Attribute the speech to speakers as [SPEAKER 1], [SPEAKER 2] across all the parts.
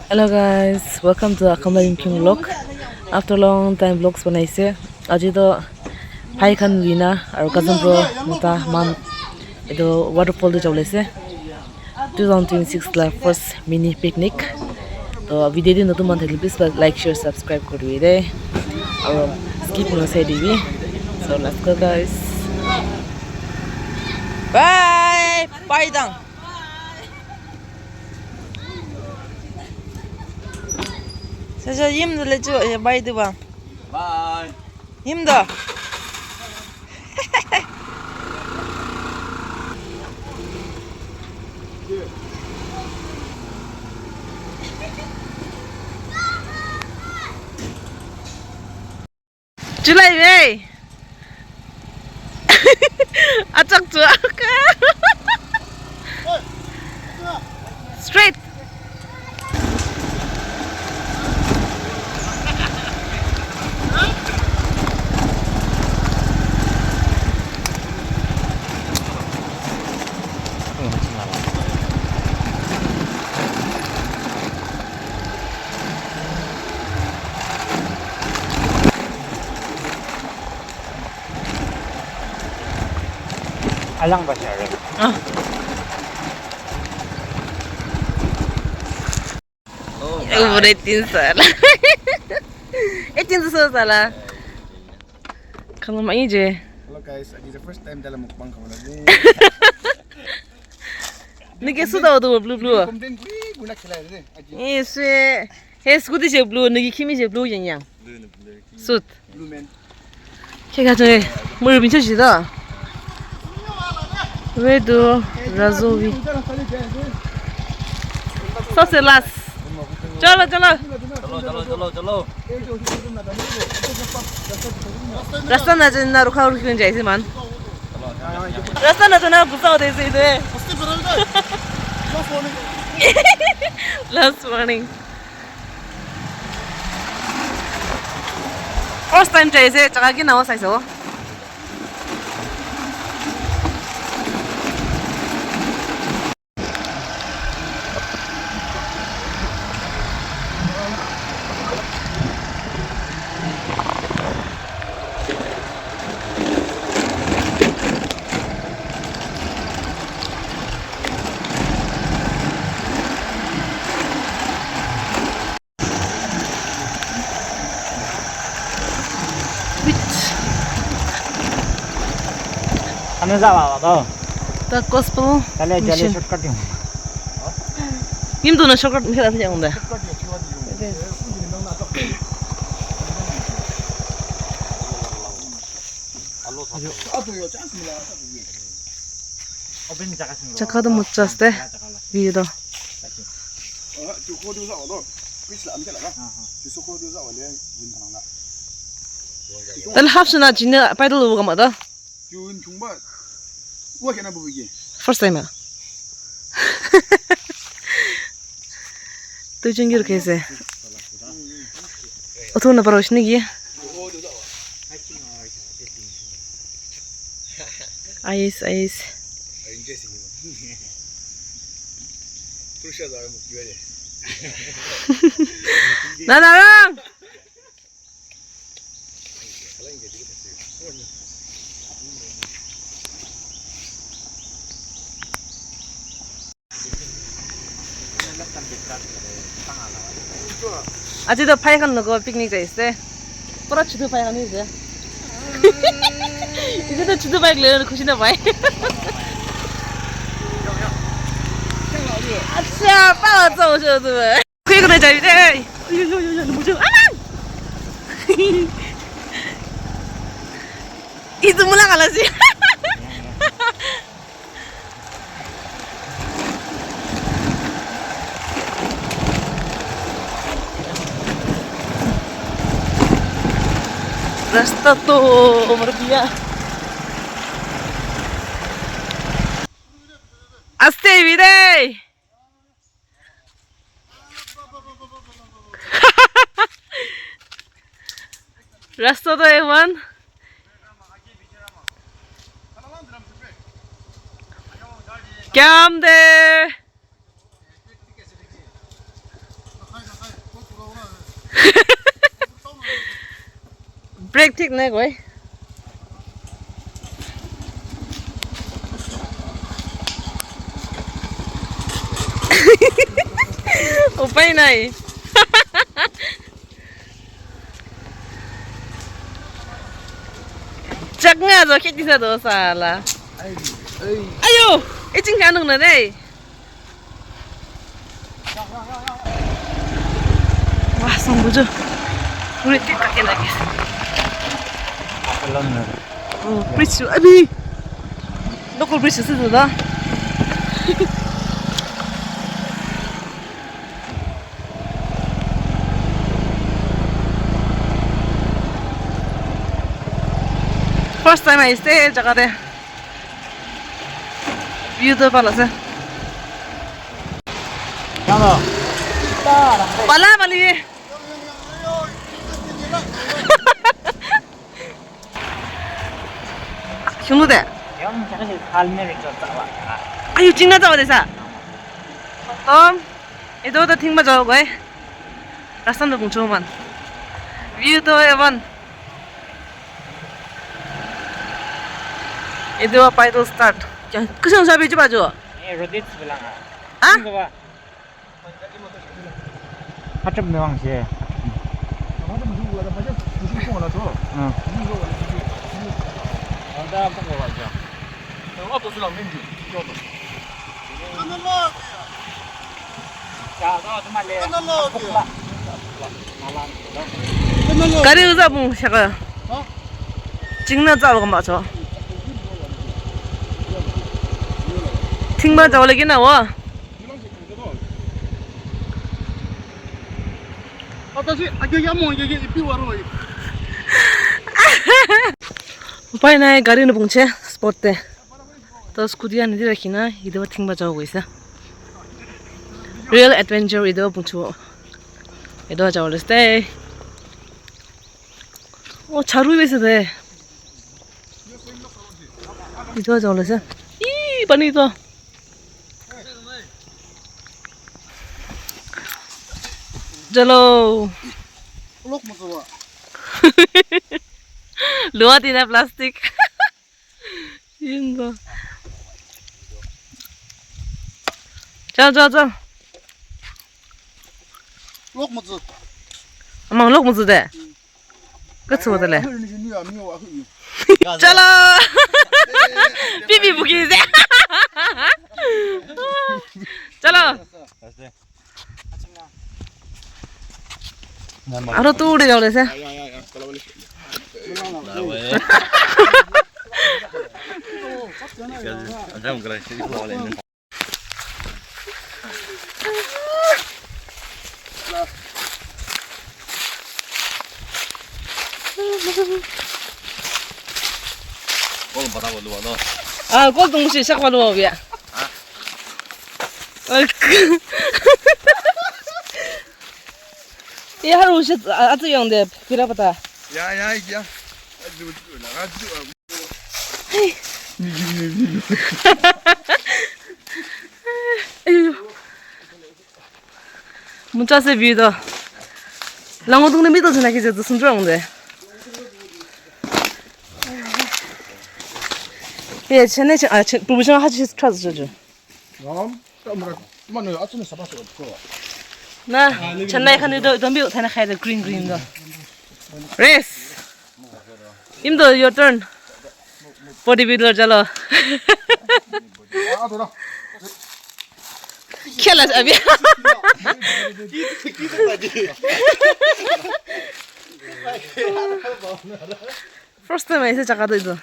[SPEAKER 1] Hello guys, welcome to Akama King vlog. After long time vlogs banaise. Aji to bhai khan lina aru cousin bro mota man edo waterfall to jawlese. 2026 la first mini picnic. To video din notu man thakle please like share subscribe kori re. Aru skip no say divi. So let's go guys. Bye. Bye down. 자, 힘도 내줘. 많이 들어.
[SPEAKER 2] 바이.
[SPEAKER 1] 힘도. 줄라이 왜? 아짝 좋아. Straight.
[SPEAKER 2] 알랑 바샤르.
[SPEAKER 1] Ibu beretin salah. Etin tu salah. Kalau mak je.
[SPEAKER 3] Hello guys, this is the first time dalam mukbang kamu lagi.
[SPEAKER 1] Ni ke sudah tu blue.
[SPEAKER 3] Kemudian guna kelai ni.
[SPEAKER 1] Ini swe. He scooty je blue, ni kimi je blue yang. Suit.
[SPEAKER 3] Blue man.
[SPEAKER 1] 걔가 저기 물 미쳐지다. 왜도 라조비. 소셀라스. चलो रास्ता नजर ना रुका रुकी जाए मान रास्ता नजर ना गुस्सा होते से इधर last warning first time जाए से जगह की नाव साइज़ हो
[SPEAKER 2] Ano जावा तो?
[SPEAKER 1] The gospel.
[SPEAKER 2] चले जले शॉर्टकट ही.
[SPEAKER 1] 님도 나 shortcut 해라 그냥 온다. 자카도 못 잤대. 위에도. 날 합수나 진짜 빠이도 오가 맞아. First time. तो चंगी रखे से ओ तो ना परोसने की आइस ना 아직도 파이간 넣고 피크닉 돼 있어. 뿌라 주도 파이간 이제. 이제도 주도 파이간 넣는 곳이나 봐. 아차, 빠져 오셔도. 그게 그래 자 이제. 요, 뭐죠? 아! 이도 몰라가라지. Rasta tuh merdia. Aste bide. Rasta tuh ewan. Kya am de? 브레이크 틱 내 거이. उपाय नहीं चकना जो खेती से दो साला ayo इचिंग क्या नंग नरे wah sambujo udah tik kakek lagi oh bridge abi local bridge itu dah first time I stay जगह दे view तो पाला से पाला पाली ये क्यों दे 아유 찡나 잡아 대사 이도 더 팅마 잡아 거에 라산도 봉초만 뷰도 에반 이도 파이도 스타트 그 성 잡이 좀 봐줘
[SPEAKER 2] 예, 로디츠 빌랑아.
[SPEAKER 1] 아?
[SPEAKER 2] 이거 봐. 하점 명항시.
[SPEAKER 3] 맞으면 누구 가다 맞아? 무슨 콩 하나 줘.
[SPEAKER 2] 응.
[SPEAKER 3] 누구 거
[SPEAKER 2] 나 한번 먹어봐줘.
[SPEAKER 3] 앞도 쓰라면 된지. 이거도.
[SPEAKER 2] 자, 너 좀 말래.
[SPEAKER 1] 가리 의자 봉 샤가 찡나 잡아 맞아 팅마 잡아 lagi nawa उपाय नहीं गाड़ी ने पहुंचे स्पॉट पे तो स्कूटी आने दे रखी ना इधर थिंग बजाओ वैसा रियल एडवेंचर इधर पहुंचो इधर जाओ लेट्स स्टे ओ चारू वैसे दे इधर जाओ लेट्स ई बनी तो चलो
[SPEAKER 3] लोक मत हुआ
[SPEAKER 1] luar tidak plastik ini 자
[SPEAKER 3] लोक मत
[SPEAKER 1] emang lok musuh deh kecil betul ya चलो pipi begini deh चलो आरो तो उड़े जाओ लेसे 아, 꼴 동시 시작하러 오비야. 이 하루 오시 아주 영대 비라보다.
[SPEAKER 3] 야 이야 아주 나가지
[SPEAKER 1] 문자세 비도 랑어동네 미도 전화기 저도 순조한데. 예, 전에 부부상 하지 트라스 저죠.
[SPEAKER 3] 만에 아침에 사봤어 없어
[SPEAKER 1] 나 전에 칸에도 덤비 타나 가야 돼 그린도. 레스. 임도 your turn. bodybuilder चलो.
[SPEAKER 3] 아 돌아
[SPEAKER 1] खेला अभी. First time ऐसे जगह तो इधर.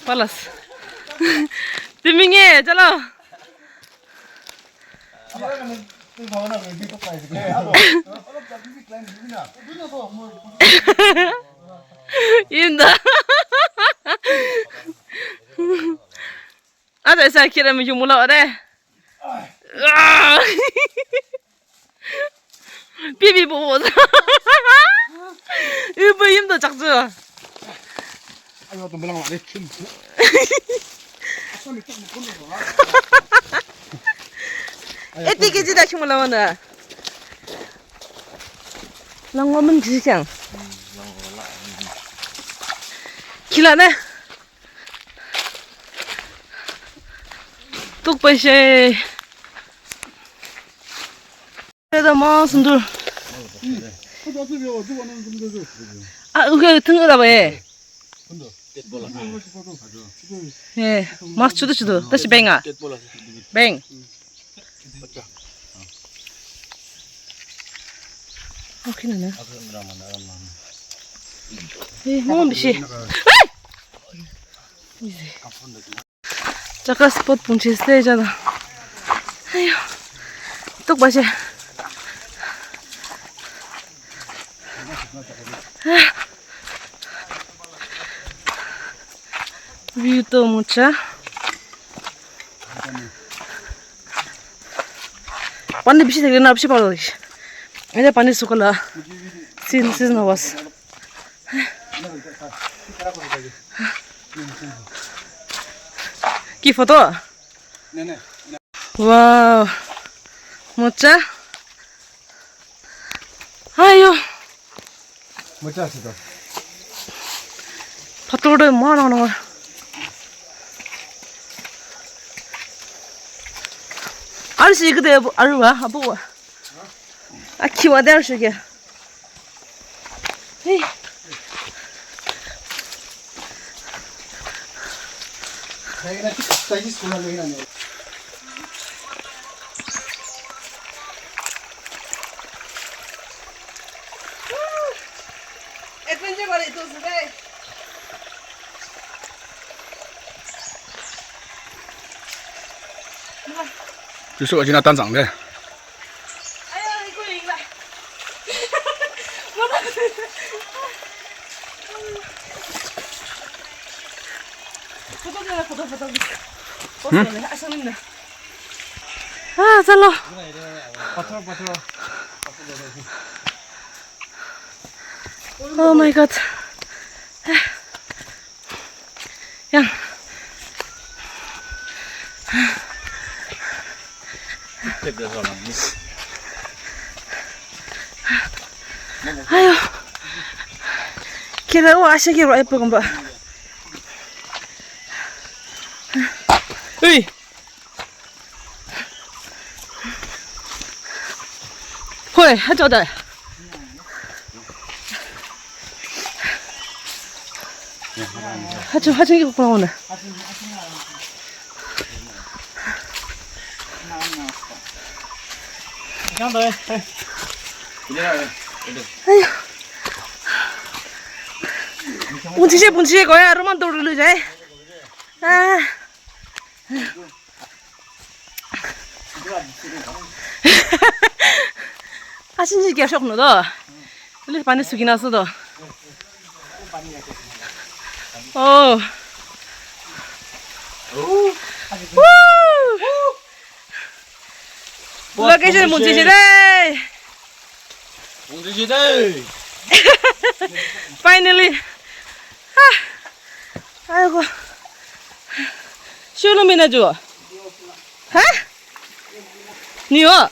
[SPEAKER 1] Palas. Timinge, चलो. Indah. Ada saya kira menjumlah deh. Bibi bos. Ibu imdo 작죠.
[SPEAKER 3] 아유 또 몰라 말해 춤
[SPEAKER 1] 에티켓이다 흉물나와나. 랑어문 지장. 길하네. 뚝배시. 그래도 뭐 순들. 아, 여기 등어다 봐. 예. mas chudu. 다시 뱅아. 뱅. 오케이 나네. 예, 뭐 비시. 잠깐 스포트 분치 스테이잖아. 아유, 뚝배시. View to mucha. Pani bisi thakle na bisi palo. Aja pani sukala. Season was. Ki photo? Wow. Mucha. Ayo.
[SPEAKER 3] Mucha sida.
[SPEAKER 1] Patode mara na. 알씨 그대 알와 아보고 아 키와 대르시게 에이
[SPEAKER 3] 자기가 딱딱이 손을 내는 거.
[SPEAKER 1] 에펜제 말이 또 쓰네
[SPEAKER 3] 就是我今天单长的。
[SPEAKER 1] 哎呀，你过瘾了！我那아, 잘라. 오 마이 갓. 양. 아유. 길어 아시기로 예쁘건 봐. 으이. 헐, 하저다. 화증기 국방 오늘. 아유. bun치시 거야. 로만 돌르자. 아. 하신지 계셨노도. 일리 반에 숙이 나서도. 어. 로케이션 bun치시대.
[SPEAKER 2] bun치시대.
[SPEAKER 1] Finally. 아. 아이고. 쇼룸이나 줘. 하? 니요?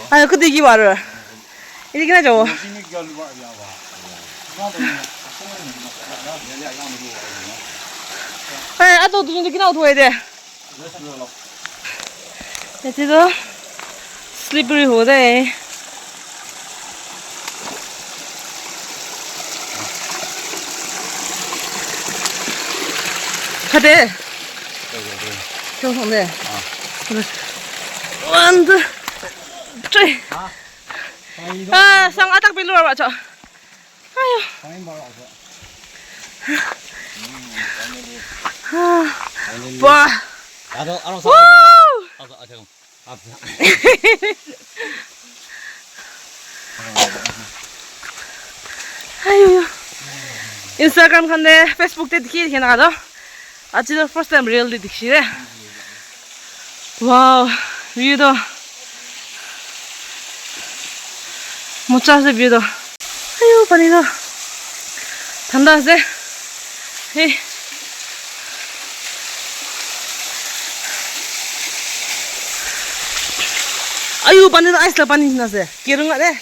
[SPEAKER 1] 아유, 근데 이게 말을. 이렇게 하죠. 아이, 아또 누군지 기나고 둬야 돼. 이제도 슬리퍼리 호데. 가대. 경성네. 원, 둘, 셋. 아, 쌍아딱 빌로 와봐, 아유. 와.
[SPEAKER 2] 알아서. 잠깐.
[SPEAKER 1] 아유. 인스타그램 간대, 페이스북 때 디키 이렇게 나가죠? 아직도 first time really 딕시래. 와우, 뷰도 못 찾아서 뷰도. 아유, 빨리도 단단하세. 에이. 아유, 빨리도 아이스라 빨리 나세. 기름 가네.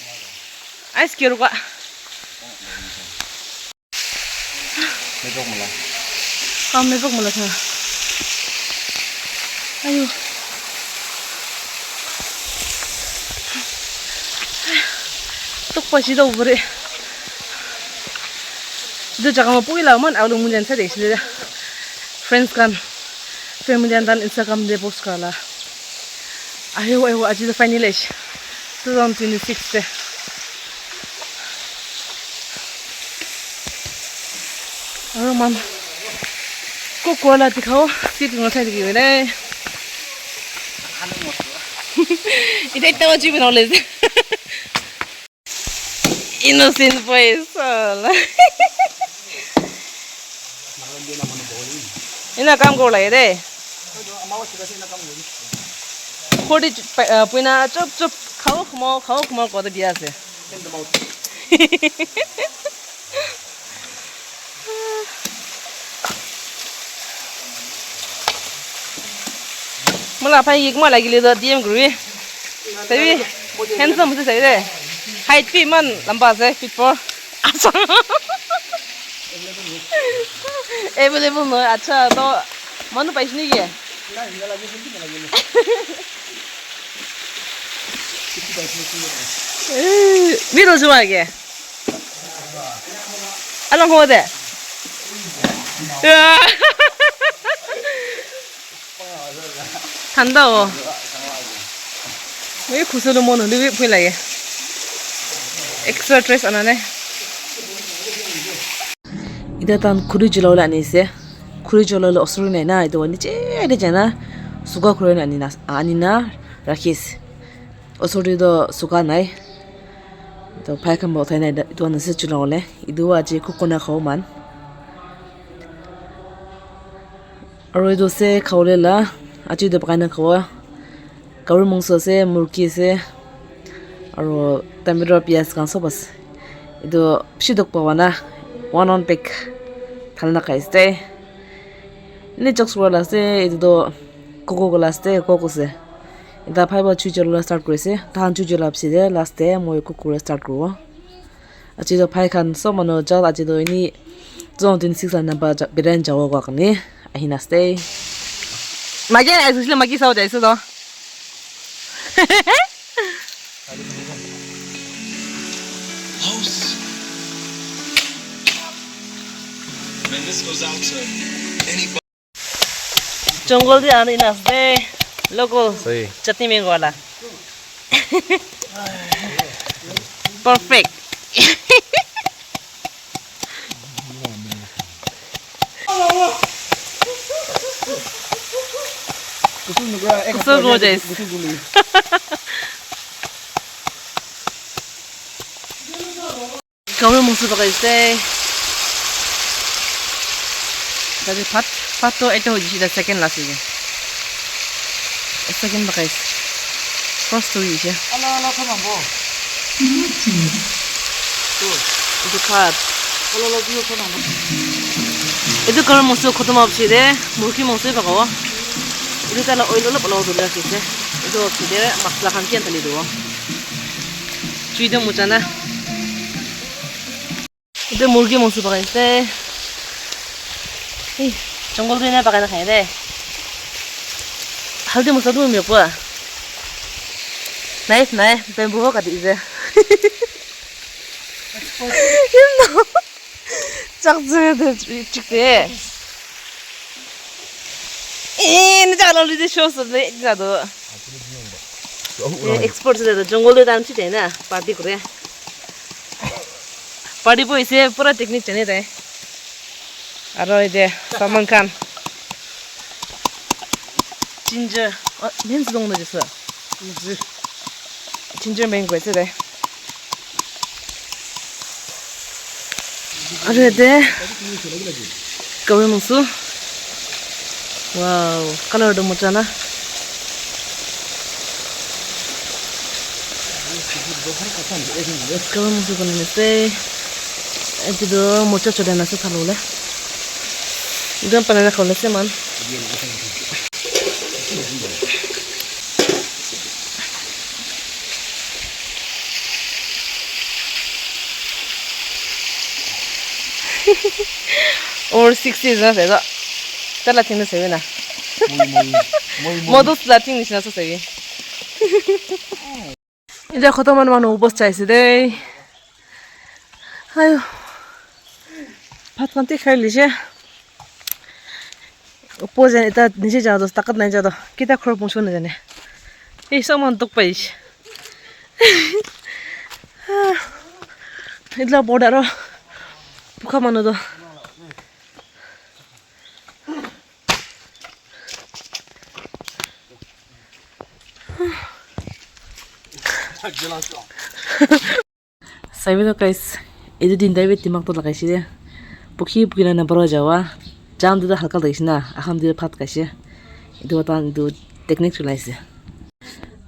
[SPEAKER 1] 아이스 기름 가.
[SPEAKER 2] 매복 몰라.
[SPEAKER 1] 아, 매복 몰라, 자. 아유. 똑바시 도 그래. 이제 잠깐만 보이려면 아울러 문제는 다 되시래. Friends kan, family and dan Instagram de post kala. Ayo aji the finalish 2026 te. Ayo mam. Ko kola dikhao, sit ngor sai dikhi bene. Ita ita waji knowledge. Innocent voice. Ina kam ko lai de. Khodi puina chop chop khao khmo ko de dia se. Mala phai yik ma lagi le do dm gru. Sai handsome se sai de. Height pi man lamba se fit for. Available no अच्छा तो मनु पैसे नहीं किया मेरे जो आ गया अलग हो दे ठंडा हो मैं खुश हो मोनो लिवी फुल लगे एक्स्ट्रा स्ट्रेस आना ने 이다 단 쿠리 줄어라 아니세 쿠리 줄어라 어스르네 나 이도 원이 제대잖아 수가 그러는 아니나 라키스 어소리도 수가 나이 또 파이칸 뭐 되네 이도는 스 줄어래 이도 아직 코코나 가오만 어로이도세 가올래라 아직도 바가나 가와 가올 몽서세 물기세 어로 타미로 피아스 간소바스 이도 시독 바와나 one on pick 탈나 가이스테 네 적스월라세 이도 코코글라스테 코코세 이다 파이버 추저로 스타트 그레세 다한 추저로 합시데 라스테 모이 코코로 스타트 그로 아치도 파이칸 소모노 자 아치도 이니 존든 식사 넘버 베렌 자오고 가니 아히나스테 마게 아이슬 마기 사오자 있어도
[SPEAKER 4] And this goes out to anybody.
[SPEAKER 1] जंगल दे आने नाचते लोगों
[SPEAKER 2] सही
[SPEAKER 1] चटनी में वाला perfect so gorgeous 가을 모습 보고 있대 다시 밭도 에터 지시다 세컨드 라스게 세컨드 바카이스 퍼스트 위시야
[SPEAKER 3] 알라 타만 뭐.
[SPEAKER 1] 이제 밭
[SPEAKER 3] 알라 비오 타만 뭐.
[SPEAKER 1] 이제 가을 모습 코도 없이데 물기 모습 봐고 우리 딸은 오일로 බල어 돌려 주세 이거 기대 막라 함께 안 달리도 주의도 못잖아 이제 물기 모습 보고 있대 정글 그린에 바가나 가야 돼. 할때 못 사도 몇 번. 나이스 나이스. 뱀부가 가지 이제. 힘나. 짝지들 찍대. 이 나잘 올리지 쇼스네 이자도. 엑스포트도 정글에 담치 되나? 파티 그래. 파티 보이세 পুরা টেকনিক জানে রে আর ওই যে সালমান খান 진저 멘스 동네 줬어. 진저 맹고 있어 돼. 아래데 거울 무수. 와우 컬러도 못잖아. 거울 무수 보내는데 애기도 못 쫓아내서 살올래. 이건 빨리 걸렸지만. or 60s na sega tala ting na sewe na
[SPEAKER 3] Muy
[SPEAKER 1] modus lating ni na so sewe 이제 걷어만 많은 오버스 차이스 데 아유 밭간 띠 칼리시 오버제 이따 니시 자도 딱kat 나이 자도 기타 크로 봉쇼네 자네 이 소만 똑바이시 이들아 보다로 북한만어도 Sabi to guys, itu din David timak to lakai sih. Pukhi pukina na baro jawa, jam tu dah halka lagi sih na, akam tu pat kasih. Itu watan itu teknik culai sih.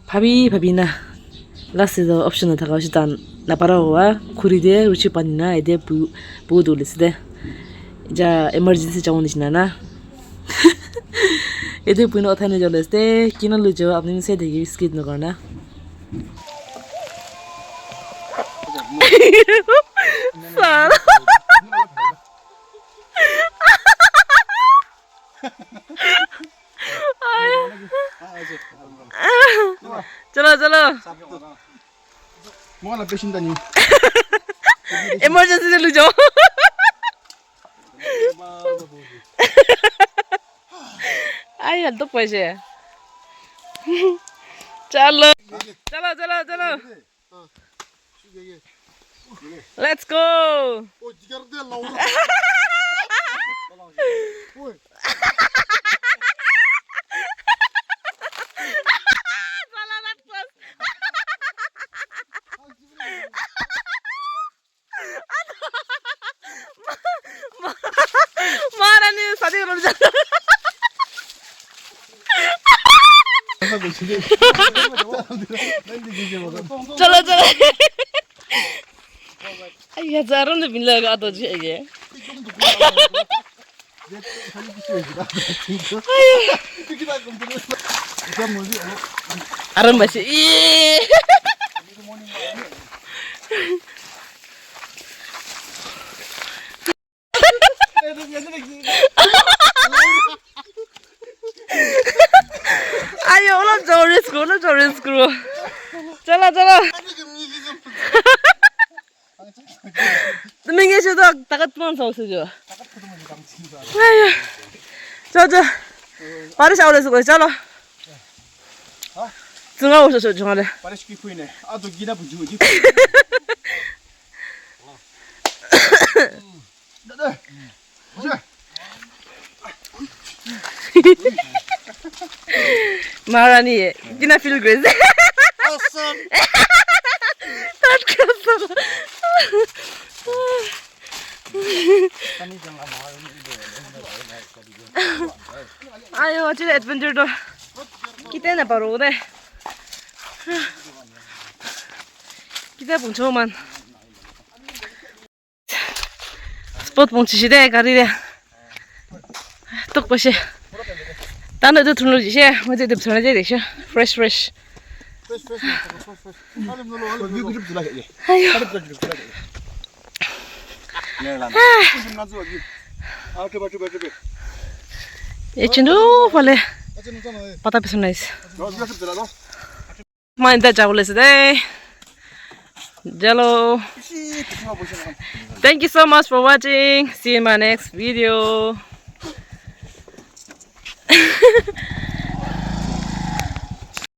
[SPEAKER 1] Pabi na, last itu option na thakau sih tan, na baro wa kuri deh ruci panina, ide bu tulis deh. Ja emergency jauh ni sih na. Itu punya othai na jualan deh, kina lu jawab apni se deh skid na korna. Salah. Chalo.
[SPEAKER 3] Mau lah pesin tanya.
[SPEAKER 1] Emergency dulu jo. Ay, alto pues ya. Chalo. Let's go.
[SPEAKER 3] Oh, jika dia lawan. Oi.
[SPEAKER 1] Marah nih, tadi udah jalan. Chalo. Ay, hजारों ने बिल लगा तो जी ये. Aram basi. Ayo, ulam jauh skru. Chalo. Minggu itu takat pun saus aja. Ayo, 저 바리 샤워해서 그래, 잘라. 등하고 오셔, 중간에.
[SPEAKER 3] Parece que foi né. Ah, do Guiné pro Júlio.
[SPEAKER 1] Marani, gina feel great.
[SPEAKER 3] Awesome.
[SPEAKER 1] 아유, 어찌 애드벤처도 기대나 바로 오네. 기대 봉초만. 스포츠 봉치 시대 가리래. 똑바시. 단어도 둘러지시. 어제 듭서나지 되셔. Fresh.
[SPEAKER 3] Fresh. Alam no lo, alam ko jud lagi.
[SPEAKER 1] 아유. 이 친구 벌레 바다 비슷나이스. 마인다 자울레스데. Jello. Thank you so much for watching. See you in my next video.